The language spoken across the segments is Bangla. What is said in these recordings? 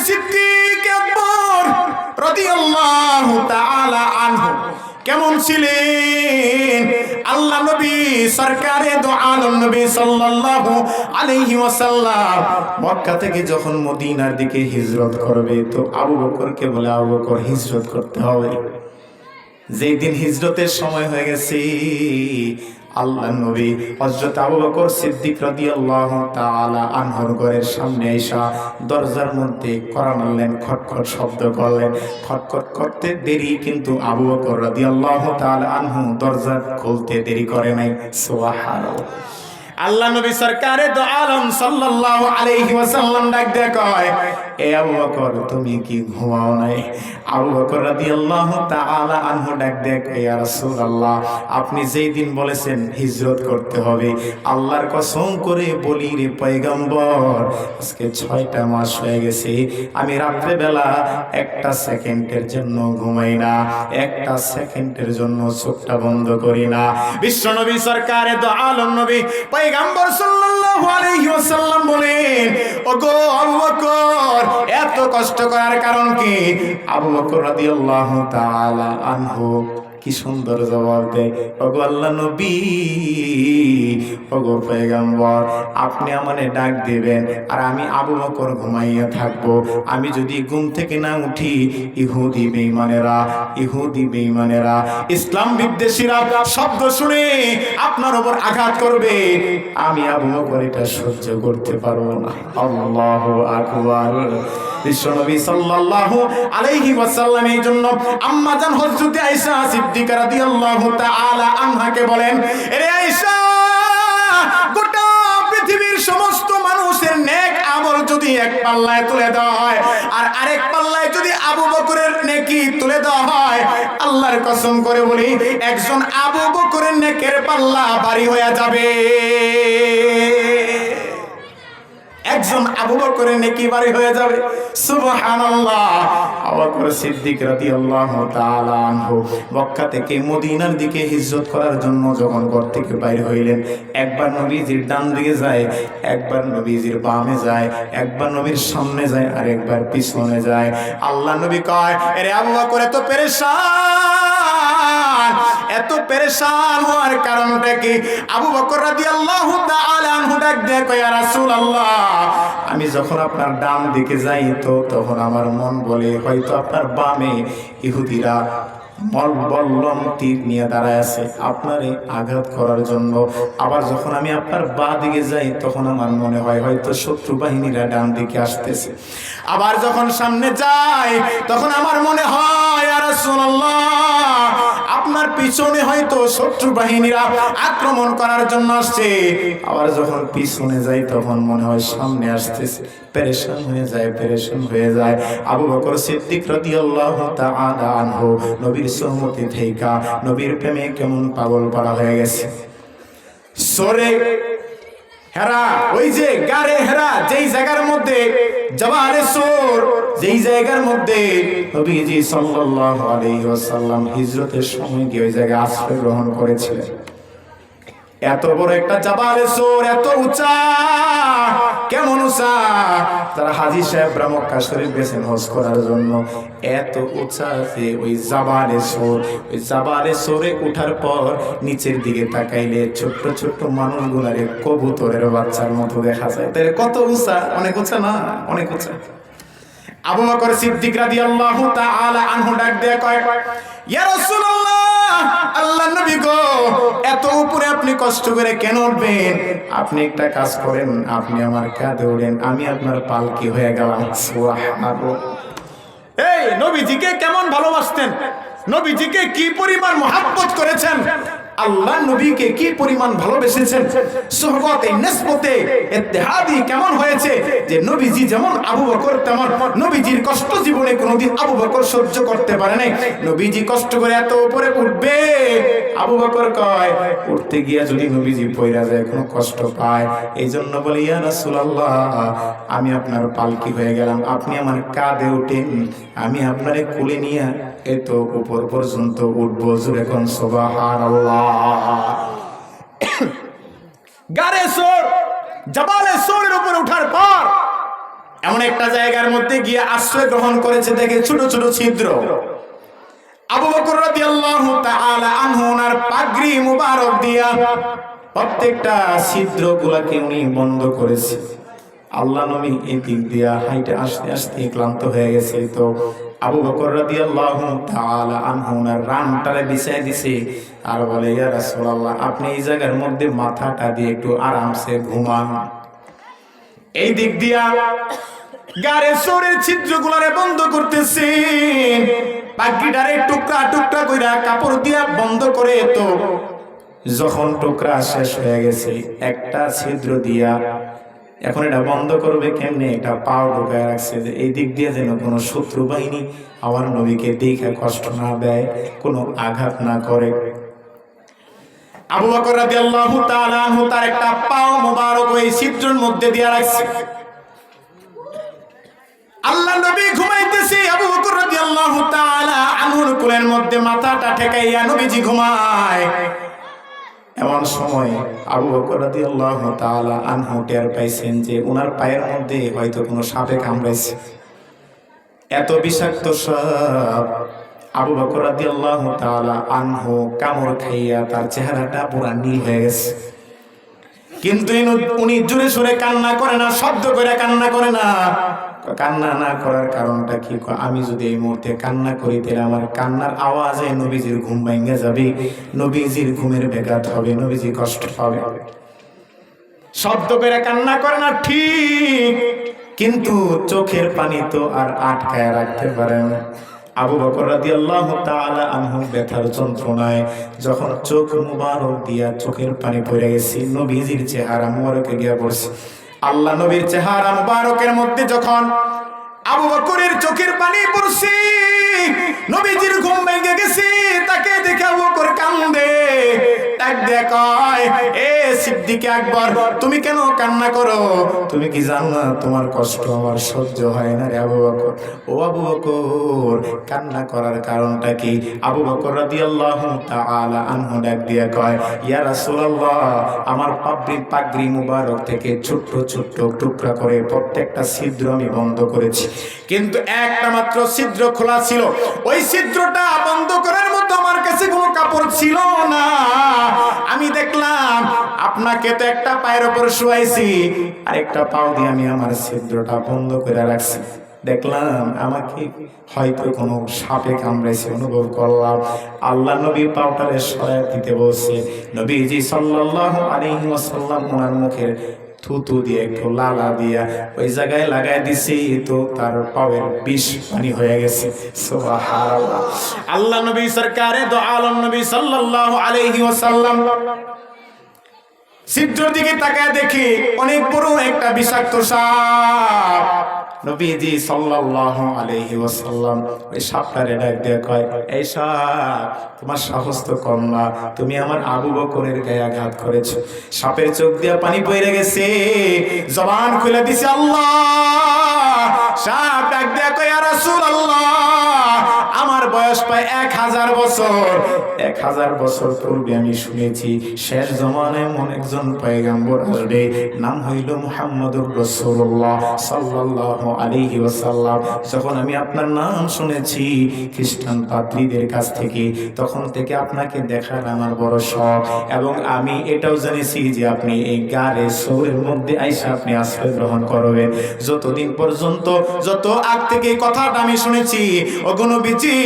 সিদ্দিক আকবর রাদিয়াল্লাহু তাআলা আনহু কেমন ছিলেন? আল্লাহ নবী সরকারে দো আলম নবী সাল্লাল্লাহু আলাইহি ওয়াসাল্লাম মক্কা থেকে যখন মদিনার দিকে হিজরত করবে তো আবু বকরকে বলে, আবু বকর হিজরত করতে হবে। যেই দিন হিজরতের সময় হয়ে গেছে, আল্লাহ নবী হযরত আবু বকর সিদ্দিক রাদিয়াল্লাহু তাআলা আনহুর ঘরের সামনে এসে দরজার মধ্যে কড়া মারলেন, খটখট শব্দ করলেন। খটখট করতে দেরি, কিন্তু আবু বকর রাদিয়াল্লাহু তাআলা আনহু দরজা খুলতে দেরি করে নাই। সুবহানাল্লাহ। আল্লাহ নবী সরকারে দো আলম সাল্লাল্লাহু আলাইহি ওয়াসাল্লাম ডাক দিয়ে কয়, এ আবু বকর তুমি কি ঘুমাও নাই? আবু বকর রাদিয়াল্লাহু তাআলা আনহু ডাক দিয়ে কয়, ইয়া রাসূলুল্লাহ, আপনি যেই দিন বলেছেন হিজরত করতে হবে, আল্লাহর কসম করে বলি রে পয়গম্বর, আজকে 6টা মাস হয়ে গেছে আমি রাত্রে বেলা একটা সেকেন্ডের জন্য ঘুমাই না, একটা সেকেন্ডের জন্য চোখটা বন্ধ করি না। বিশ্ব নবী সরকারে দো আলম নবী পয়গম্বর সাল্লাল্লাহু আলাইহি ওয়াসাল্লাম বলেন, ওগো আবু বকর, এত কষ্ট করার কারণ কি? আবু বকর রাদিয়াল্লাহু তাআলা আনহু কি সুন্দর জবাব দেয়, ওগো আল্লাহ নবী, ওগো পয়গম্বর, আপনি আমারে ডাক দিবেন আর আমি আবু বকর ঘুমাইয়া থাকবো। আমি যদি ঘুম থেকে না উঠি, ইহুদি বেঈমানেরা ইসলাম বিদ্বেষীরা শব্দ শুনে আপনার উপর আঘাত করবে, আমি আবু বকর এটা সহ্য করতে পারবো না। আল্লাহু আকবার। বিশ্বনবী সাল্লাল্লাহু আলাইহি ওয়াসাল্লাম এই জন্য আম্মা জান হযরত আয়েশা সিদ্দিকা রাদিয়াল্লাহু তাআলা আনহাকে বলেন, এরে আয়েশা, গোটা পৃথিবীর সমস্ত মানুষের নেক আমল যদি এক পাল্লায় তুলে দেওয়া হয় আর আরেক পাল্লায় যদি আবু বকরের নেকি তুলে দেওয়া হয়, আল্লাহর কসম করে বলি, একজন আবু বকরের নেকের পাল্লা ভারী হয়ে যাবে। একজন আবু বকরের নেকি ভারী হয়ে যাবে। সুবহানাল্লাহ। আবু বকর সিদ্দিক রাদিয়াল্লাহু তাআলা আনহু মক্কা থেকে মদিনার দিকে হিজরত করার জন্য যখন ঘর থেকে বাইর হইলেন, একবার নবীজির ডান দিকে যায়, একবার নবীজির বামে যায়, একবার নবীর সামনে যায় আর একবার পিছনে যায়। আল্লাহ নবী কয়, আরে আবু বকর এত পেরেশান হওয়ার কারণটা কি? আবু বকর রাদিয়াল্লাহু তাআলা আনহু ডাক দিয়ে কয়, ইয়া রাসূলুল্লাহ, আমি যখন আপনার ডান দিকে যাই তো তখন আমার মন বলে হয়তো আপনার বামে ইহুদিরা বল্লম তীর নিয়ে দাঁড়ায় আছে আপনারে আঘাত করার জন্য। আবার যখন আমি আপনার বাঁ দিকে যাই তখন আমার মনে হয় হয়তো শত্রু বাহিনীরা ডান দিকে আসতেছে। আবার যখন সামনে যাই তখন আমার মনে হয়, ইয়া রাসূলুল্লাহ, আপনার পিছনে হয়তো শত্রু বাহিনীরা আক্রমণ করার জন্য আসছে। আবার যখন পিছনে যাই তখন মনে হয় সামনে আসতেছে। পেরেশান হয়ে যায়। আবু বকর সিদ্দিক রাদিয়াল্লাহু তাআলা আনহু নবীর সুহবতে থেকে নবীর প্রেমে কেমন পাগল পাড়া হয়ে গেছে। সরে হেরা, ওই যে গারে হেরা, যেই জায়গার মধ্যে জাবালে সূর, যেই জায়গার মধ্যে নবীজি সাল্লাল্লাহু আলাইহি ওয়াসাল্লাম হিজরতের সময় গিয়ে ওই জায়গায় আশ্রয় গ্রহণ করেছিলেন। এত বড় একটা জাবালে সূর, এত উঁচা, কেমন উঁচা? তারা হাজী সাহেবরা মক্কা শরীফ গেছেন হজ করার জন্য, এত উঁচা যে ওই জাবালে সূরে উঠার পর নিচের দিকে তাকাইলে ছোট্ট ছোট্ট মানুষগুলারে কবুতরের বাচ্চার মতো দেখা যায়। তাহলে কত উঁচা? অনেক উঁচা না? অনেক উঁচা। আবু বকর সিদ্দিক রাদিয়াল্লাহু তাআলা আনহু ডাক দিয়ে কয়, ইয়া রাসূলুল্লাহ, আল্লাহর নবী গো, এত উপরে আপনি কষ্ট করে কেন উঠবেন? আপনি একটা কাজ করেন, আপনি আমার কাঁধে ওঠেন, আমি আপনার পালকি হয়ে গেলাম। সুবহানাল্লাহ। এই নবীজিকে কেমন ভালোবাসতেন, নবীজিকে কি পরিমাণ মহব্বত করেছেন, আল্লাহ নবীকে কি পরিমাণ ভালোবেসেছেন, সুহবতে নিসবতে ইত্তেহাদি কেমন হয়েছে যে নবীজি যেমন আবু বকর তেমন নবীজির কষ্ট জীবনে কোনোদিন আবু বকর সহ্য করতে পারে নাই। নবীজি কষ্ট করে এত উপরে উঠবে, আবু বকর কয় উঠতে গিয়া যদি নবীজি পয়রা যায় কোনো কষ্ট পায়, এই জন্য বলে, ইয়া রাসূলুল্লাহ, আমি আপনার পালকি হয়ে গেলাম, আপনি আমার কাঁধে উঠেন, আমি আপনারে কোলে নিয়ে এত উপর পর্যন্ত উঠবো। জোরে কোন সুবহানাল্লাহ। গারে সূর, জাবালে সূরের উপর ওঠার পর এমন একটা জায়গার মধ্যে গিয়ে আশ্রয় গ্রহণ করেছে, দেখে ছোট ছোট ছিদ্র। আবু বকর রাদিয়াল্লাহু তাআলা আনহু ওনার পাগড়ি মুবারক দিয়া প্রত্যেকটা ছিদ্রগুলোকে উনি বন্ধ করেছে। আল্লাহ নবী এই দিক দিয়া হাইটে আস্তে আস্তে ক্লান্ত হয়ে গেছে, তো আবু বকর রাদিয়াল্লাহু তাআলা আনহু ওনার রানটারে বিছায় দিছে আর বলে, ইয়া রাসূলুল্লাহ, আপনি এই জায়গার মধ্যে মাথাটা দিয়ে একটু আরামসে ঘুমান। এই দিক দিয়া গারে শরীর ছিদ্রগুলারে বন্ধ করতেছেন, পাগড়িটারে টুকরা টুকরা কইরা কাপড় দিয়া বন্ধ করে, তো যখন টুকরা শেষ হয়ে গেছে একটা ছিদ্র দিয়া এখন এটা বন্ধ করবে কেমনে, এটা পাও ঢুকায় রাখছে যে এই দিক দিয়ে যেন কোনো শত্রু বাহিনী আমার নবীকে দেখে কষ্ট না দেয়, কোনো আঘাত না করে। আবু বকর রাদিয়াল্লাহু তাআলা আনহু তার একটা পাও মোবারক ওই ছিদ্রের মধ্যে দিয়ে রাখছে। আল্লাহ নবী ঘুমাইতেছে, আবু বকর রাদিয়াল্লাহু তাআলা আনহুর কোলের মধ্যে মাথাটা ঠেকাইয়া নবীজি ঘুমায়। এমন সময় আবু বকর রাদিয়াল্লাহু তাআলা আনহু টের পাইছেন যে ওনার পায়ের মধ্যে হয়তো কোনো সাপে কামড়াইছে। এত বিষাক্ত সাপ। আবু বকর রাদিয়াল্লাহু তাআলা আনহু কামড় খাইয়া তার চেহারাটা পুরা নীল হয়ে গেছে, কিন্তু উনি জোরে সোরে কান্না করে না, শব্দ করে কান্না করে না। কান্না না করার কারণটা কি? আমি যদি এই মুহূর্তে কান্না করি তাহলে আমার কান্নার আওয়াজে নবীজির ঘুম ভেঙে যাবে, নবীজির ঘুমের ব্যাঘাত হবে, নবীজি কষ্ট পাবে। শব্দ করে কান্না করে না ঠিক, কিন্তু চোখের পানি তো আর আটকায় রাখতে পারে না। আবু বকর রাদিয়াল্লাহু তাআলা আনহু ব্যথার যন্ত্রণায় যখন চোখ মুবারক দিয়া চোখের পানি পড়ে গেছে, নবীজির চেহারা মুবারকে গিয়া পড়ছে। আল্লাহ নবীর চেহারা মুবারকের মধ্যে যখন আবু বকরের চোখের পানি পড়ছে, নবীজির ঘুম ভেঙে গেছে। তাকে দেখে আবু বকর কান্দে, ডাক দিয়ে কয়, এ সিদ্দিক আকবর, তুমি কেন কান্না করো? তুমি কি জানো না তোমার কষ্ট আমার সহ্য হয় না রে আবু বকর? ও আবু বকর, কান্না করার কারণটা কি? আবু বকর রাদিয়াল্লাহু তাআলা আনহু ডাক দিয়ে কয়, ইয়া রাসূলুল্লাহ, আমার পাগড়ি মুবারক থেকে ছোট্ট ছোট্ট টুকরা করে প্রত্যেকটা ছিদ্র আমি বন্ধ করেছি, কিন্তু একটা মাত্র ছিদ্র খোলা ছিল। ওই ছিদ্রটা বন্ধ করার মতো আমার কাছে কোনো কাপড় ছিল না। আমি দেখলাম আপনাকে তো একটা পায়ের উপর শুয়াইছি, আর একটা পাও দিয়ে আমি আমার ছিদ্রটা বন্ধ করে রাখছি। দেখলাম আমাকে হয়তো কোনো সাপে কামড়াইছে, অনুভব করলাম। আল্লাহ নবী পাউটারে সরায় দিতে বলছে। নবীজি সাল্লাল্লাহু আলাইহি ওয়াসাল্লাম ওনার মুখের থুতু দিয়ে একটু লালা দিয়া ওই জায়গায় লাগাই দিছি, তো তার পায়ের বিষ পানি হয়ে গেছে। সুবহানাল্লাহ। আল্লাহ নবী সরকারে দো আলম নবী সাল্লাল্লাহু আলাইহি ওয়াসাল্লাম ছিদ্রের দিকে তাকায় দেখি অনেক বড় একটা বিষাক্ত সাপ। নবীজি সাল্লাল্লাহু আলাইহি ওয়াসাল্লাম ওই সাপটারে ডাক দিয়ে কয়, এই সাপ, তোমার সাহস তো কম না, তুমি আমার আবু বকরের গায়ে আঘাত করেছো। সাপের চোখ দিয়ে পানি বইরে গেছে, জবান খুলে দিছে আল্লাহ। সাপ ডাক দিয়ে কয়, ইয়া রাসূলুল্লাহ, আমার বয়স প্রায় 1000 বছর। 1000 বছর পূর্বে আমি শুনেছি শেষ জমানায় এমন একজন পয়গম্বর আসবে, নাম হইল মুহাম্মদুর রাসূলুল্লাহ সাল্লাল্লাহু আলাইহি ওয়াসাল্লাম। যখন আমি আপনার নাম শুনেছি খ্রিস্টান পাদ্রীদের কাছ থেকে, তখন থেকে আপনাকে দেখার আমার বড় শখ, এবং আমি এটাও জেনেছি যে আপনি এই গারে সৌরের মধ্যে আইসা আপনি আশ্রয় গ্রহণ করবেন। যতদিন পর্যন্ত, যত আগ থেকে এই কথাটা আমি শুনেছি ওগো নবীজি,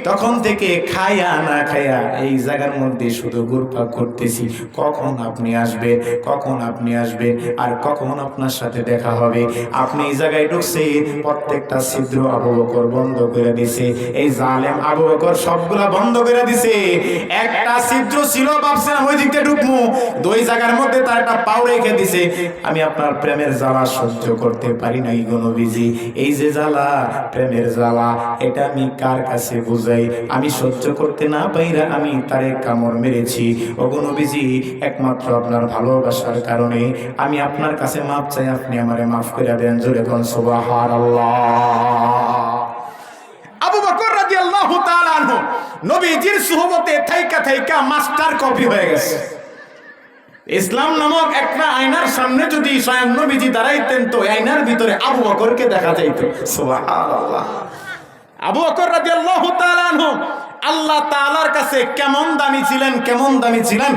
তখন থেকে খায়া না খায়া এই জায়গার মধ্যে শুধু ঘুরপাক করতেছি, কখন আপনি আসবে, কখন আপনি আসবে, আর কখন আপনার সাথে দেখা হবে। আপনি এই জায়গায় ঢুকছে, প্রত্যেকটা ছিদ্র আবু বকর বন্ধ করে দিছে। এই জালেম আবু বকর সবগুলা বন্ধ করে দিছে। একটা ছিদ্র ছিল, ভাবছেন ওই দিকটা ঢুকমু, দুই জায়গার মধ্যে তার একটা পাও রেখে দিছে। আমি আপনার প্রেমের জ্বালা সহ্য করতে পারি নাই গো নবীজি। এই যে জ্বালা, প্রেমের জ্বালা, এটা আমি কার কাছে বুঝাই? আমি সহ্য করতে না পাইরা আমি তারে কামড় মেরেছি। ওগো নবীজি, একমাত্র আপনার ভালোবাসার কারণে আমি আপনার কাছে মাপ চাই, আপনি আমারে মাফ করে দেন। জোরে কোন সুবহানাল্লাহ। আবু বকর রাদিয়াল্লাহু তাআলা আনহু নবীজির সুহবতে থাইকা থাইকা মাস্টার কপি হয়ে গেছে। ইসলাম নামক একটা আয়নার সামনে যদি স্বয়ং নবীজি দাঁড়াইতেন তো আয়নার ভিতরে আবু বকরকে দেখা যাইত। সুবহানাল্লাহ। আবু বকর রাদিয়াল্লাহু তাআলা আনহু আল্লাহ তাআলার কাছে কেমন দামি ছিলেন, কেমন দামি ছিলেন,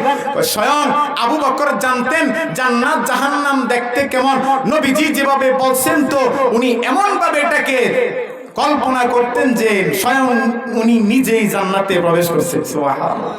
স্বয়ং আবু বকর জানতেন জান্নাত জাহান্নাম দেখতে কেমন। নবীজি যেভাবে বলছেন তো উনি এমন ভাবে এটাকে কল্পনা করতেন যে স্বয়ং উনি নিজেই জান্নাতে প্রবেশ করছেন। সুবহানাল্লাহ।